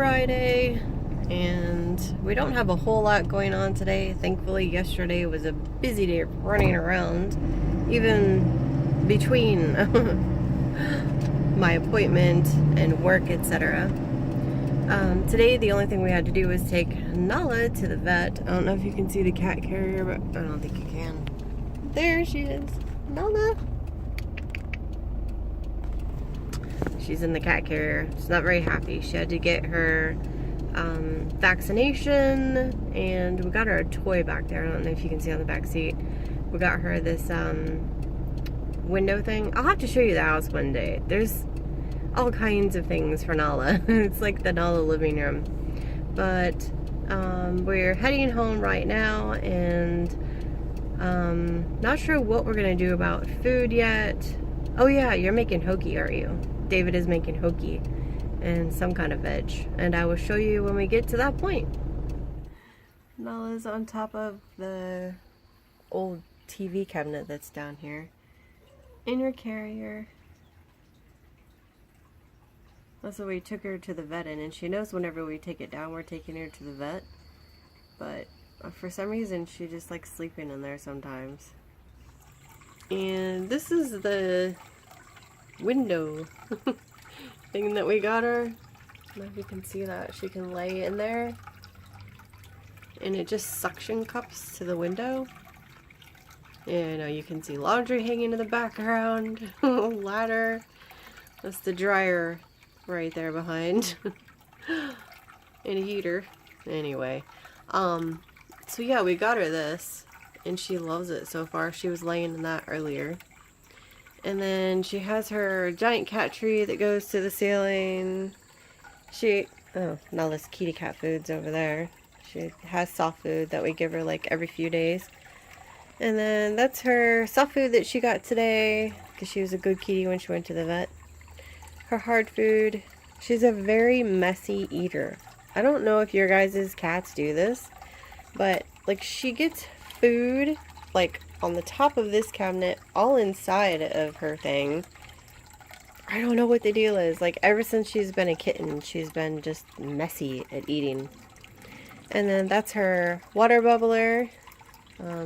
Friday, and we don't have a whole lot going on today. Thankfully, yesterday was a busy day running around, even between my appointment and work, etc. Today, the only thing we had to do was take Nala to the vet. I don't know if you can see the cat carrier, but I don't think you can. There she is, Nala. She's in the cat carrier. She's not very happy. She had to get her vaccination, and we got her a toy back there. I don't know if you can see on the back seat. We got her this window thing. I'll have to show you the house one day. There's all kinds of things for Nala. It's like the Nala living room. But we're heading home right now, and not sure what we're gonna do about food yet. Oh yeah, you're making hoagie, aren't you? David is making hoagie and some kind of veg, and I will show you when we get to that point. Nala's on top of the old TV cabinet that's down here in her carrier. That's why we took her to the vet in, and she knows whenever we take it down, we're taking her to the vet. But for some reason, she just likes sleeping in there sometimes. And this is the window thing that we got her. I don't know if you can see that. She can lay in there, and it just suction cups to the window. And you can see laundry hanging in the background. Ladder. That's the dryer right there behind. And a heater. Anyway, so yeah, we got her this, and she loves it so far. She was laying in that earlier. And then she has her giant cat tree that goes to the ceiling. Oh, Nala's kitty cat food's over there. She has soft food that we give her like every few days. And then that's her soft food that she got today, because she was a good kitty when she went to the vet. Her hard food. She's a very messy eater. I don't know if your guys' cats do this, but like she gets food like on the top of this cabinet, all inside of her thing. I don't know what the deal is. Like ever since she's been a kitten, she's been just messy at eating. And then that's her water bubbler.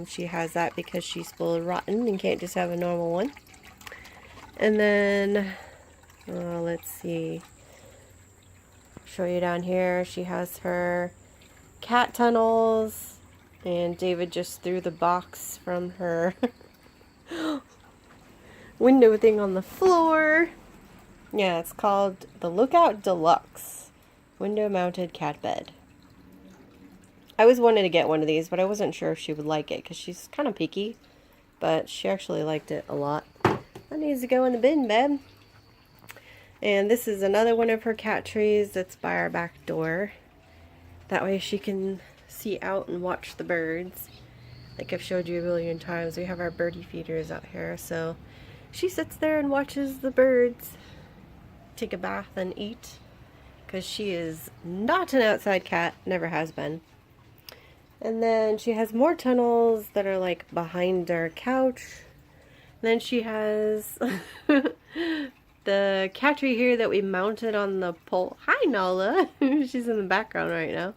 She has that because she's spoiled rotten and can't just have a normal one. And then, let's see. Show you down here. She has her cat tunnels. And David just threw the box from her window thing on the floor. Yeah, it's called the Lookout Deluxe Window Mounted Cat Bed. I always wanted to get one of these, but I wasn't sure if she would like it because she's kind of picky. But she actually liked it a lot. That needs to go in the bin, babe. And this is another one of her cat trees that's by our back door. That way she can see out and watch the birds. Like I've showed you a million times, we have our birdie feeders out here, so she sits there and watches the birds take a bath and eat, because she is not an outside cat, never has been. And then she has more tunnels that are like behind our couch. And then she has the cat tree here that we mounted on the pole. Hi Nala. She's in the background right now.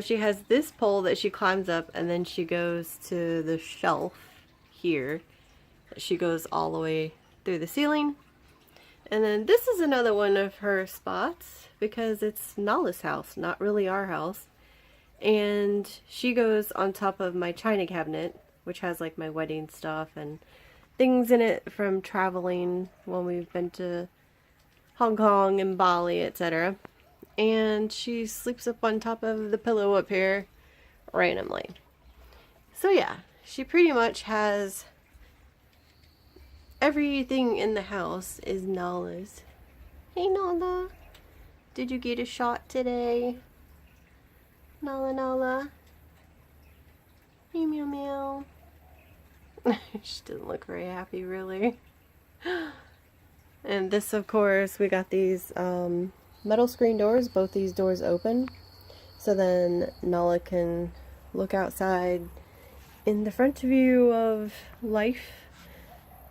She has this pole that she climbs up, and then she goes to the shelf here. She goes all the way through the ceiling. And then this is another one of her spots, because it's Nala's house, not really our house. And she goes on top of my china cabinet, which has like my wedding stuff and things in it from traveling when we've been to Hong Kong and Bali, etc. And she sleeps up on top of the pillow up here randomly. So yeah, she pretty much has everything in the house is Nala's. Hey Nala, did you get a shot today? Nala Nala. Hey meow meow. She doesn't look very happy really. And this, of course, we got these metal screen doors. Both these doors open, so then Nala can look outside in the front view of life.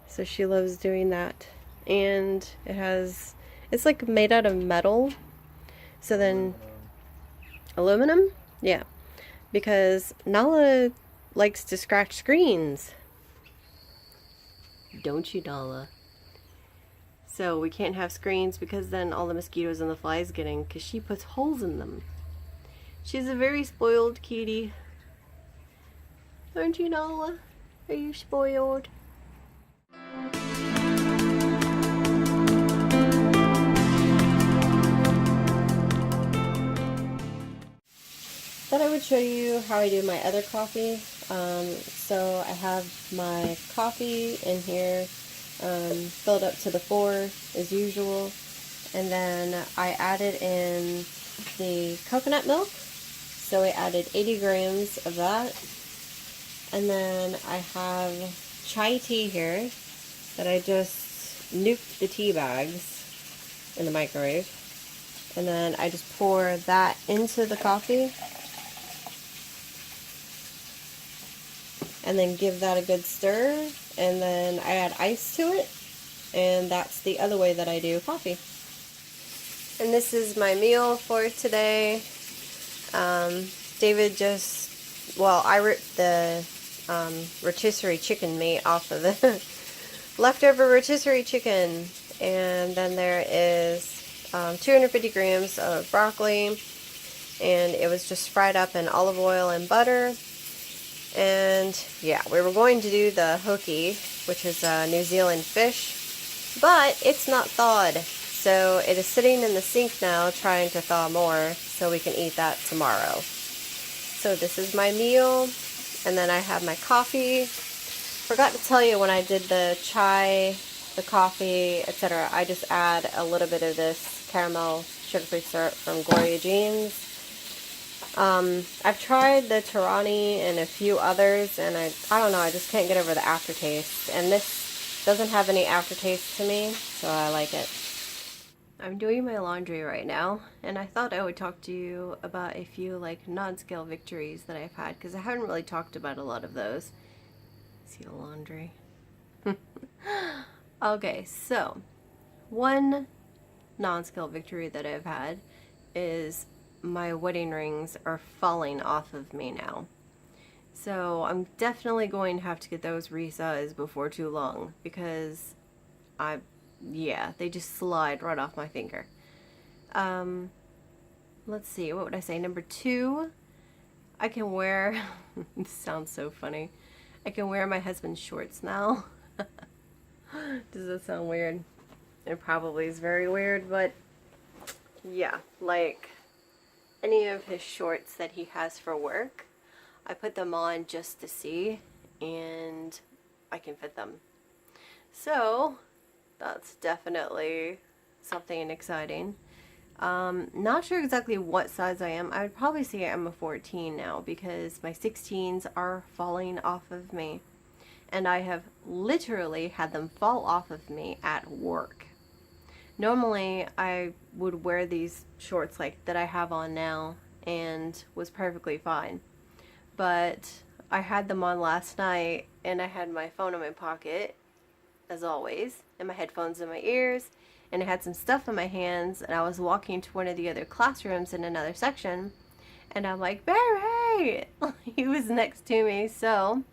So she loves doing that. And it's like made out of metal, So then, aluminum? Yeah. Because Nala likes to scratch screens. Don't you, Nala? So we can't have screens because then all the mosquitoes and the flies get in because she puts holes in them. She's a very spoiled kitty. Aren't you, Nala? Are you spoiled? Thought I would show you how I do my other coffee. So I have my coffee in here, filled up to the 4 as usual, and then I added in the coconut milk. So I added 80 grams of that, and then I have chai tea here that I just nuked the tea bags in the microwave, and then I just pour that into the coffee. And then give that a good stir, and then I add ice to it, and that's the other way that I do coffee. And this is my meal for today. David I ripped the rotisserie chicken meat off of the leftover rotisserie chicken, and then there is 250 grams of broccoli, and it was just fried up in olive oil and butter. And yeah, we were going to do the hoki, which is New Zealand fish, but it's not thawed. So it is sitting in the sink now trying to thaw more so we can eat that tomorrow. So this is my meal, and then I have my coffee. Forgot to tell you when I did the chai, the coffee, etc. I just add a little bit of this caramel sugar-free syrup from Gloria Jean's. I've tried the Tarani and a few others, and I don't know, I just can't get over the aftertaste. And this doesn't have any aftertaste to me, so I like it. I'm doing my laundry right now, and I thought I would talk to you about a few non-scale victories that I've had, because I haven't really talked about a lot of those. See the laundry. Okay, so one non-scale victory that I've had is my wedding rings are falling off of me now. So I'm definitely going to have to get those resized before too long, because they just slide right off my finger. Let's see, what would I say? Number 2, I can wear, this sounds so funny, I can wear my husband's shorts now. Does that sound weird? It probably is very weird, but yeah, any of his shorts that he has for work, I put them on just to see, and I can fit them. So that's definitely something exciting. Not sure exactly what size I am. I would probably say I'm a 14 now, because my 16s are falling off of me, and I have literally had them fall off of me at work. Normally, I would wear these shorts that I have on now and was perfectly fine. But I had them on last night, and I had my phone in my pocket, as always, and my headphones in my ears, and I had some stuff in my hands, and I was walking to one of the other classrooms in another section, and I'm like, Barry! He was next to me, so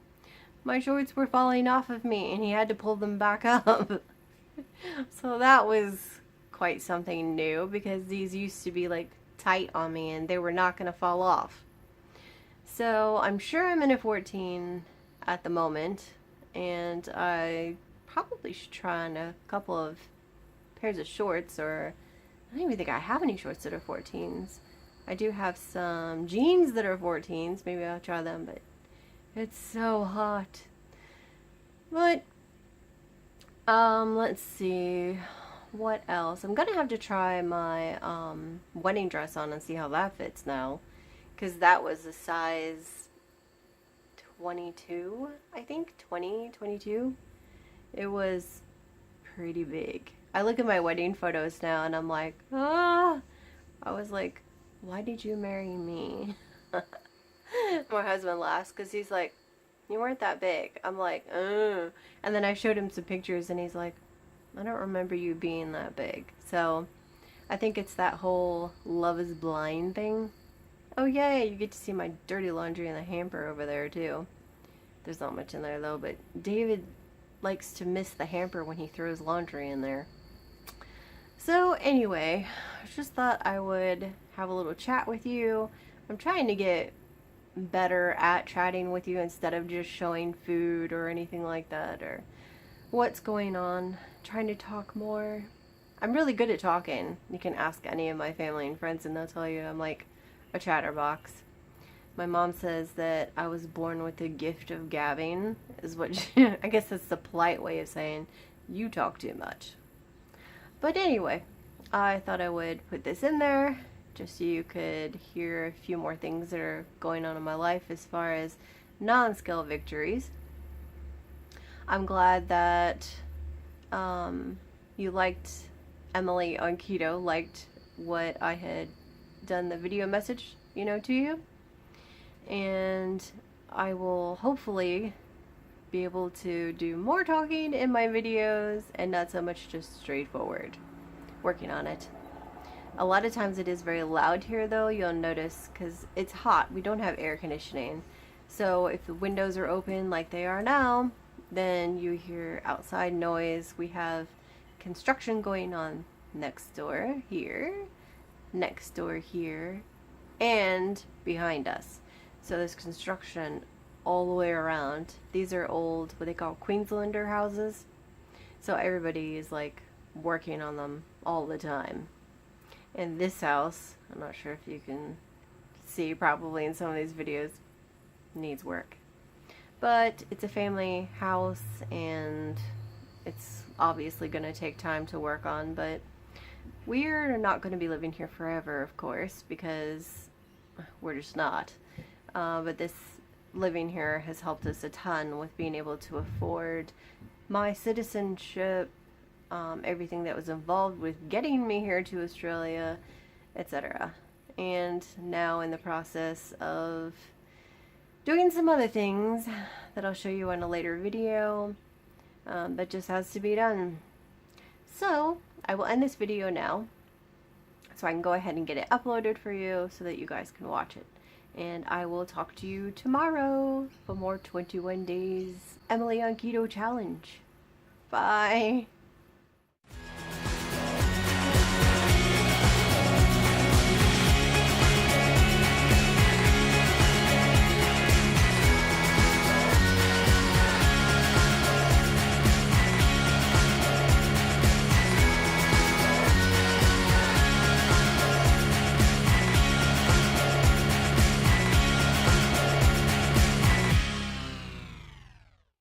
my shorts were falling off of me, and he had to pull them back up. So that was quite something new, because these used to be tight on me and they were not going to fall off. So I'm sure I'm in a 14 at the moment, and I probably should try on a couple of pairs of shorts, or I don't even think I have any shorts that are 14s. I do have some jeans that are 14s, maybe I'll try them, but it's so hot. But let's see, what else? I'm gonna have to try my wedding dress on and see how that fits now, because that was a size 22, I think, 22. It was pretty big. I look at my wedding photos now and I'm like, I was like, why did you marry me? My husband laughs because he's like, you weren't that big. I'm like, and then I showed him some pictures and he's like, I don't remember you being that big. So I think it's that whole love is blind thing. Oh yay, you get to see my dirty laundry in the hamper over there too. There's not much in there though, but David likes to miss the hamper when he throws laundry in there. So anyway, I just thought I would have a little chat with you. I'm trying to get better at chatting with you instead of just showing food or anything like that, or what's going on. Trying to talk more. I'm really good at talking. You can ask any of my family and friends and they'll tell you I'm like a chatterbox. My mom says that I was born with the gift of gabbing, is what I guess that's the polite way of saying you talk too much. But anyway, I thought I would put this in there just so you could hear a few more things that are going on in my life as far as non-scale victories. I'm glad that you liked, Emily on Keto liked what I had done the video message, to you. And I will hopefully be able to do more talking in my videos and not so much just straightforward. Working on it. A lot of times it is very loud here though, you'll notice, because it's hot. We don't have air conditioning. So if the windows are open like they are now, then you hear outside noise. We have construction going on next door here, and behind us. So there's construction all the way around. These are old, what they call Queenslander houses. So everybody is like working on them all the time. And this house, I'm not sure if you can see probably in some of these videos, needs work. But it's a family house and it's obviously going to take time to work on, but we're not going to be living here forever, of course, because we're just not. But this living here has helped us a ton with being able to afford my citizenship, everything that was involved with getting me here to Australia, etc. And now in the process of doing some other things that I'll show you in a later video, that just has to be done. So I will end this video now so I can go ahead and get it uploaded for you so that you guys can watch it. And I will talk to you tomorrow for more 21 days Emily on Keto challenge. Bye.